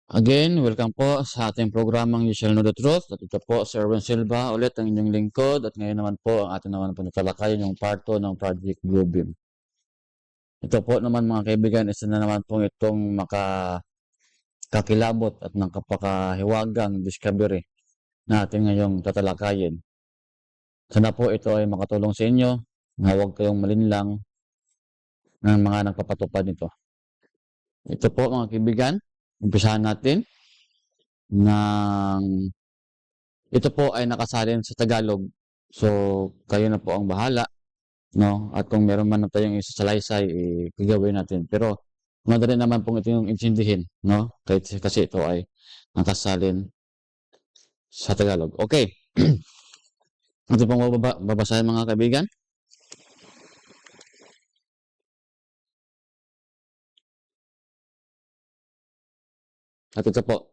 Again, welcome po sa ating programang You Shall Know the Truth. At ito po, Sir Erwin Silva, ulit ang inyong lingkod. At ngayon naman po, ang ating naman po natalakayan yung part 2 ng Project Bluebeam. Ito po naman mga kaibigan, isa na naman po itong makakakilabot at nakapakahiwagang discovery na ating ngayong tatalakayin. Sana po ito ay makatulong sa inyo na huwag kayong malinlang ng mga nagpapatupad nito. Ito po mga kaibigan, umpisahan natin ng ito po ay nakasalin sa Tagalog. So, kayo na po ang bahala, no? At kung meron man na tayong isasalaysay, gagawin natin. Pero, madali naman pong ito yung intindihin, no? Kasi ito ay nakasalin sa Tagalog. Okay. Ito pong babasahin mga kaibigan. At ito po.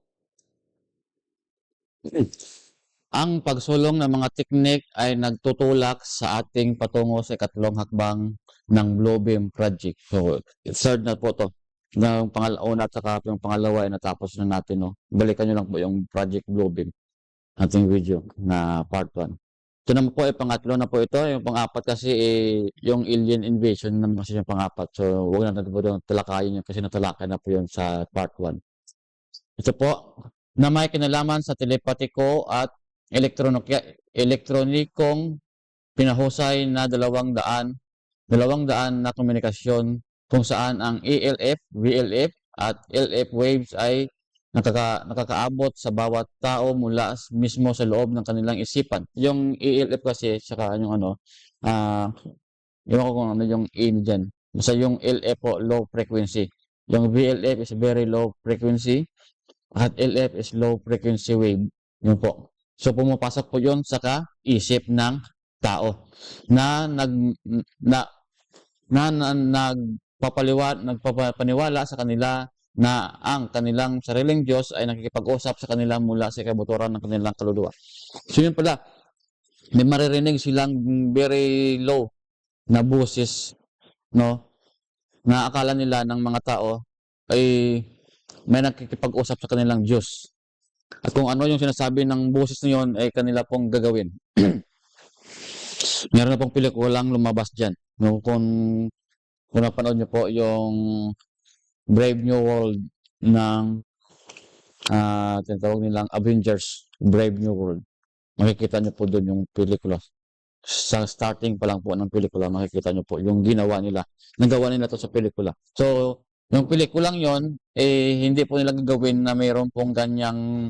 Ang pagsulong ng mga teknik ay nagtutulak sa ating patungo sa ikatlong hakbang ng Bluebeam Project. So, third na po to. Ng pangalauna at saka yung pangalawa ay natapos na natin. No? Balikan nyo lang po yung Project Bluebeam. Ating video na part 1. Ito naman po ay pangatlo na po ito. Yung pang-apat kasi yung alien invasion naman kasi yung pang-apat. So, huwag natin po yung talakayin yun kasi natalakay na po yun sa part 1. Ito po, na may kinalaman sa telepatiko at elektronikong pinahusay na 200 na komunikasyon kung saan ang ELF, VLF at LF waves ay nakakaabot sa bawat tao mula mismo sa loob ng kanilang isipan. Yung ELF kasi, saka yung ewan ko kung ano yung E dyan. Basta yung LF po, low frequency. Yung VLF is very low frequency at LF is low frequency wave. Yun po. So pumapasok po 'yon sa kaisip ng tao na nagpapaniwala sa kanila na ang kanilang sariling Diyos ay nakikipag-usap sa kanila mula sa kabuturan ng kanilang kaluluwa. So yun pala, may maririnig silang very low na boses, no? Na akala nila ng mga tao ay may nakikipag-usap sa kanilang Diyos. At kung ano yung sinasabi ng boses na yun ay kanila pong gagawin. Meron na pong pelikulang lumabas dyan. No, kung napanood nyo po yung Brave New World ng tinatawag nilang Avengers Brave New World. Makikita nyo po doon yung pelikula. Sa starting pa lang po ng pelikula, makikita nyo po yung ginawa nila. Nagawa nila to sa pelikula. So, yung pelikulang yon hindi po nila gagawin na mayroon pong ganyang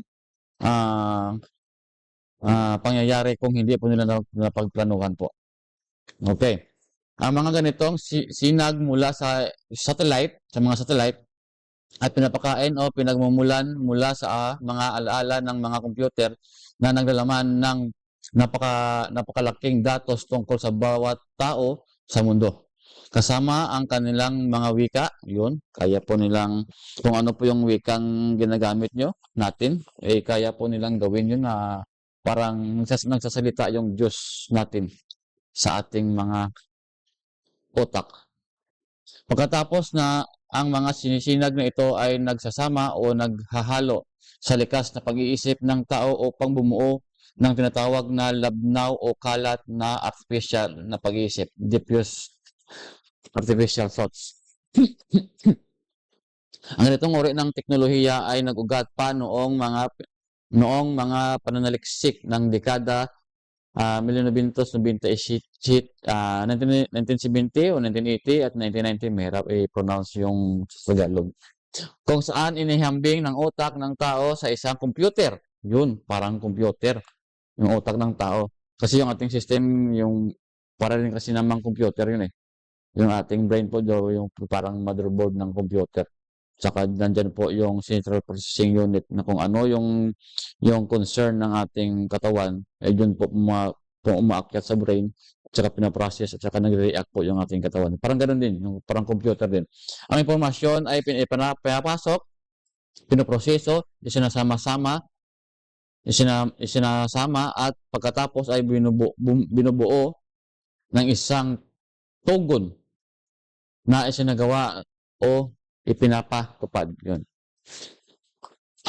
pangyayari kung hindi po nila napagplanuhan po. Okay. Ang mga ganitong sinag mula sa mga satellite, at pinapakain o pinagmumulan mula sa mga alaala ng mga computer na naglalaman ng napakalaking datos tungkol sa bawat tao sa mundo. Kasama ang kanilang mga wika, yun, kaya po nilang, kung ano po yung wikang ginagamit natin, kaya po nilang gawin yun na parang nagsasalita yung Diyos natin sa ating mga utak. Pagkatapos na ang mga sinisinag na ito ay nagsasama o naghahalo sa likas na pag-iisip ng tao upang bumuo ng tinatawag na labnaw o kalat na artificial na pag-iisip, diffuse artificial thoughts. Ang ganitong uri ng teknolohiya ay nag-ugat pa noong mga pananaliksik ng dekada 1970 o 1980 at 1990, mahirap i-pronounce yung Tagalog. Kung saan inihambing ng utak ng tao sa isang computer. Yun, parang computer. Yung utak ng tao. Kasi yung ating system, yung para rin kasi namang computer yun eh. Yung ating brain po, yung parang motherboard ng computer. Saka nandyan po yung central processing unit na kung ano yung concern ng ating katawan, ay yun po umaakyat sa brain at saka pinaprocess at saka nagre-react po yung ating katawan. Parang ganoon din, yung parang computer din. Ang impormasyon ay pinapasok, pinoproseso, isinasama at pagkatapos ay binubuo ng isang tugon na isinagawa o ipinapatupad. Yun.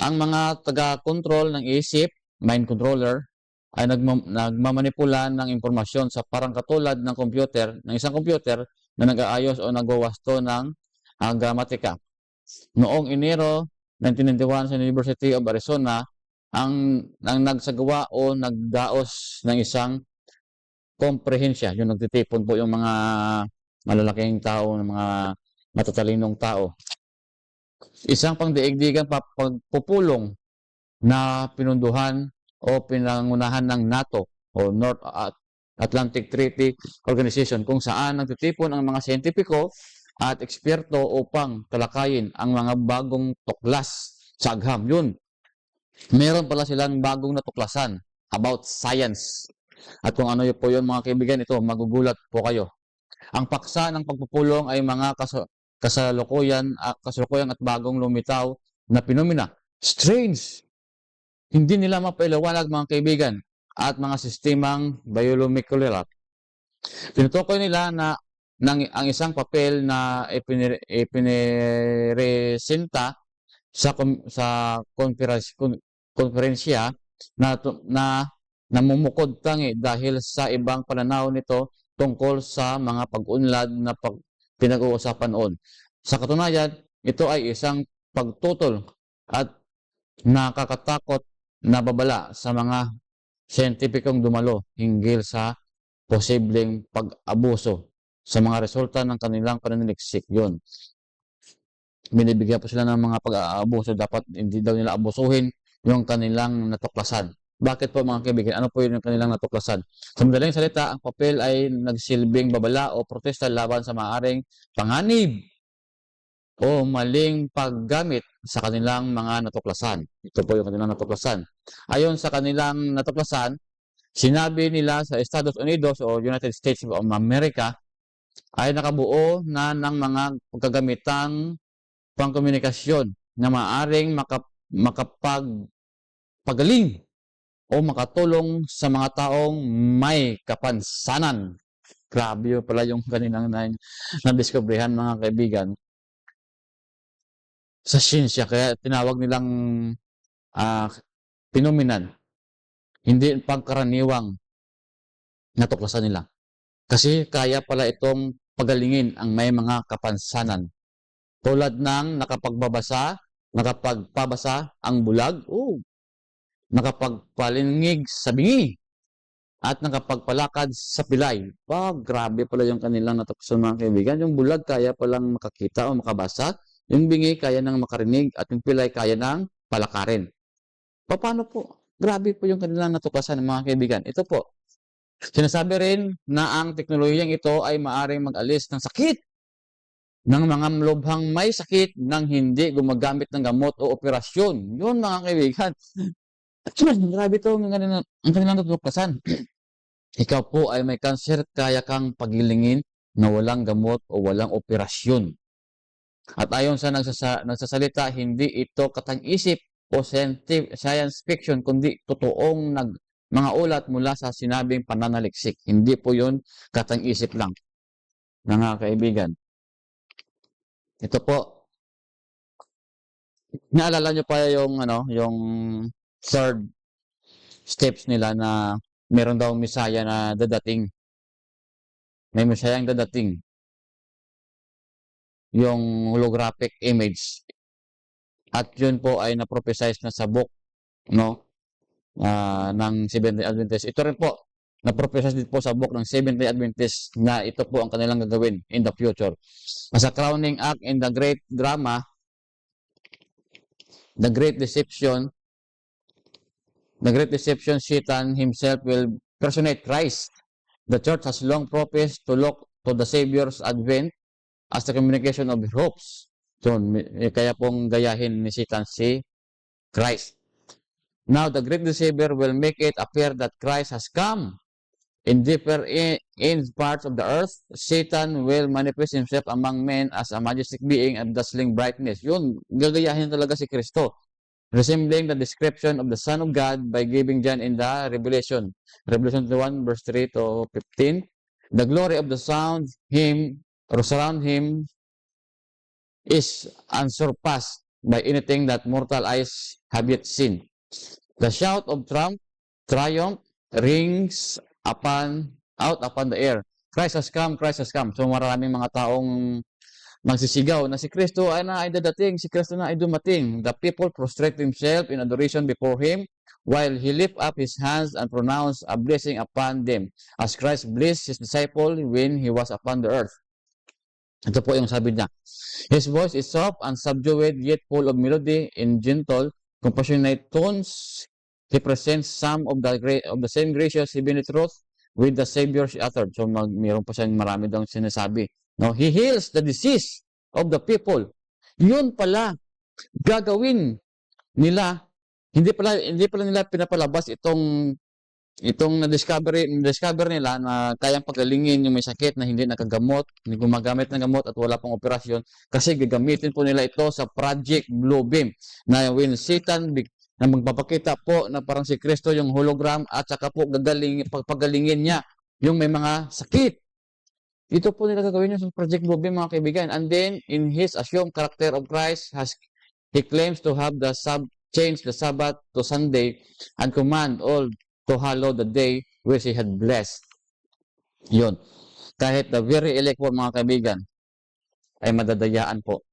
Ang mga taga-control ng isip, mind controller, ay nagmamanipula ng impormasyon sa parang katulad ng isang computer na nag-aayos o nagwawasto ng gramatika. Noong Enero 1991 sa University of Arizona, ang nagsagawa o nagdaos ng isang komprehensya, yung nagtitipon po yung mga malalaking tao, ng mga matatalinong tao. Isang pangdaigdigang pagpupulong na pinunduhan o pinangunahan ng NATO o North Atlantic Treaty Organization, kung saan nagtitipon ang mga siyentipiko at eksperto upang talakayin ang mga bagong tuklas sa agham. Yun, meron pala silang bagong natuklasan about science. At kung ano po yun, mga kaibigan, ito, magugulat po kayo. Ang paksa ng pagpupulong ay mga kasalukuyan at bagong lumitaw na phenomena. Strange! Hindi nila mapailawanag, mga kaibigan, at mga sistemang biolomolecular. Tinutukoy nila na ang isang papel na ipiniresenta sa konferensya na namumukod tangi dahil sa ibang pananaw nito tungkol sa mga pag-unlad na pinag-uusapan noon. Sa katunayan, ito ay isang pagtutol at nakakatakot na babala sa mga siyentipikong dumalo hinggil sa posibleng pag-abuso sa mga resulta ng kanilang pananaliksik. Yun. Binibigyan po sila ng mga pag-aabuso. Dapat hindi daw nila abusuhin yung kanilang natuklasan. Bakit po, mga kaibigan? Ano po yun yung kanilang natuklasan? Sa madaling salita, ang papel ay nagsilbing babala o protesta laban sa maaring panganib o maling paggamit sa kanilang mga natuklasan. Ito po yung kanilang natuklasan. Ayon sa kanilang natuklasan, sinabi nila sa Estados Unidos o United States of America ay nakabuo na ng mga pagkagamitang pangkomunikasyon na maaaring makapagpagaling o makatulong sa mga taong may kapansanan. Grabe pala yung kanilang na-discoveryhan, mga kaibigan, sa siyensya. Kaya tinawag nilang phenomenon. Hindi pangkaraniwang natuklasan nila. Kasi kaya pala itong pagalingin ang may mga kapansanan. Tulad ng nakapagpabasa ang bulag, nakapagpalingig sa bingi, at nakapagpalakad sa pilay. Grabe pala yung kanilang natuklasan, mga kaibigan. Yung bulag kaya palang makakita o makabasa, yung bingi kaya nang makarinig, at yung pilay kaya nang palakarin. Paano po? Grabe po yung kanilang natuklasan, mga kaibigan. Ito po, sinasabi rin na ang teknolohiyang ito ay maaaring mag-alis ng sakit ng mga lubhang may sakit nang hindi gumagamit ng gamot o operasyon. Yun, mga kaibigan. Grabe ito ang kanilang natuklasan. Ikaw po ay may cancer, kaya kang pagilingin na walang gamot o walang operasyon. At ayon sa nagsasalita, hindi ito katang-isip o science fiction, kundi totoong mga ulat mula sa sinabing pananaliksik. Hindi po yun katang-isip lang, mga kaibigan. Ito po, naalala nyo pa yung third steps nila na meron daw Messiah na dadating. May Messiah ang dadating. Yung holographic image. At yun po ay na-prophesize na sa book, ng Seventh-day Adventist. Ito rin po, na-prophesize din po sa book ng Seventh-day Adventist na ito po ang kanilang gagawin in the future. As a crowning act in the great drama, The Great Deception, Satan himself will personate Christ. The church has long professed to look to the Savior's advent as the communication of hopes. So, kaya pong gayahin ni Satan si Christ. Now, the great deceiver will make it appear that Christ has come. In different parts of the earth, Satan will manifest himself among men as a majestic being and dazzling brightness. Yun, gagayahin talaga si Kristo. Resembling the description of the Son of God by giving John in the Revelation 1, verse 3 to 15. The glory of the surround him is unsurpassed. by anything that mortal eyes have yet seen. The shout of triumph rings out upon the air. Christ has come, Christ has come. So maraming mga taong magsisigaw na si Kristo ay dadating, si Kristo na ay dumating. The people prostrate themselves in adoration before Him while He lift up His hands and pronounce a blessing upon them as Christ blessed His disciple when He was upon the earth. Ito po yung sabi niya. His voice is soft and subdued yet full of melody in gentle, compassionate tones. He presents some of the same gracious heavenly truth with the Savior she uttered. So mayroon pa siyang marami daw sinasabi. No, He heals the disease of the people. Yun pala gagawin nila. Hindi pala nila pinapalabas itong na-discover nila na kayang pagalingin yung may sakit na hindi nakagamot, hindi gumagamit ng gamot at wala pang operasyon kasi gagamitin po nila ito sa Project Bluebeam na when Satan na magpapakita po na parang si Kristo yung hologram at saka po pagalingin niya yung may mga sakit. Ito po nila gagawin yung Project Bluebeam, mga kaibigan. And then, in His assumed character of Christ, He claims to have changed the Sabbath to Sunday and command all to hallow the day which He had blessed. Yun. Kahit the very elect po, mga kaibigan, ay madadayaan po.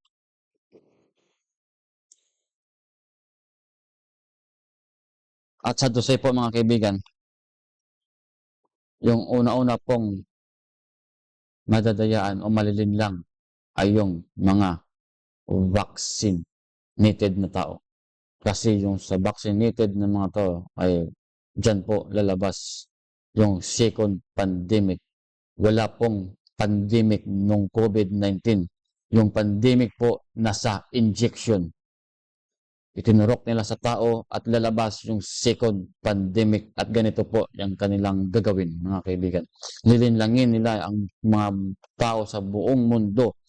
At sa dosay po, mga kaibigan, yung una-una pong madadayaan o malilinlang ay yung mga vaccinated na tao. Kasi yung sa vaccinated na mga tao ay dyan po lalabas yung second pandemic. Wala pong pandemic nung COVID-19. Yung pandemic po nasa injection. Itinurok nila sa tao at lalabas yung second pandemic at ganito po yung kanilang gagawin, mga kaibigan. Lilinlangin nila ang mga tao sa buong mundo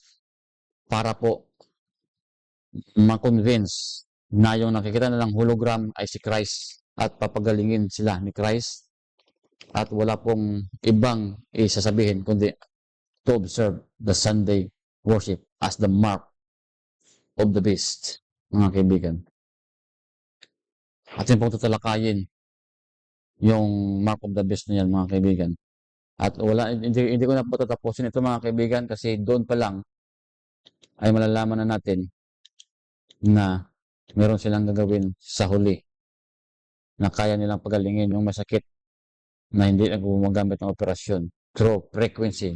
para po ma-convince na yung nakikita nilang hologram ay si Christ at papagalingin sila ni Christ at wala pong ibang isasabihin kundi to observe the Sunday worship as the mark of the beast, mga kaibigan. Atin pong tatalakayin yung mark of the beast na yan, mga kaibigan. At hindi ko na po tatapusin ito, mga kaibigan, kasi doon pa lang ay malalaman na natin na meron silang gagawin sa huli na kaya nilang pagalingin yung masakit na hindi na gumagamit ng operasyon through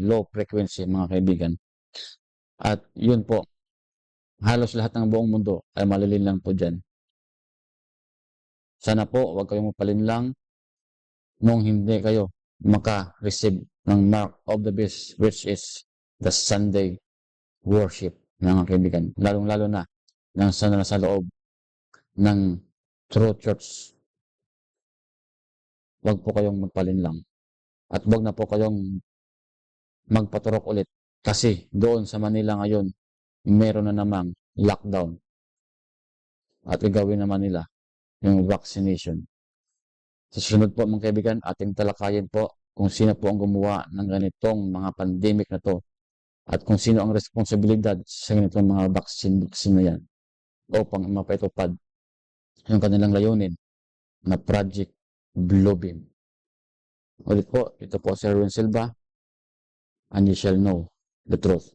low frequency, mga kaibigan. At yun po, halos lahat ng buong mundo ay malilinlang po dyan. Sana po, huwag kayong mapalinlang nung hindi kayo maka-receive ng mark of the beast, which is the Sunday worship, mga kaibigan. Lalong-lalo na nang sa loob ng true church. Huwag po kayong magpalinlang. At huwag na po kayong magpaturok ulit. Kasi doon sa Manila ngayon, meron na namang lockdown. At gagawin naman nila yung vaccination. Sa susunod po, mga kaibigan, ating talakayin po kung sino po ang gumawa ng ganitong mga pandemic na to at kung sino ang responsibilidad sa ganitong mga vaccine na yan upang mapaitupad yung kanilang layunin na Project Bluebeam. Ulit po, ito po si Erwin Silva, and you shall know the truth.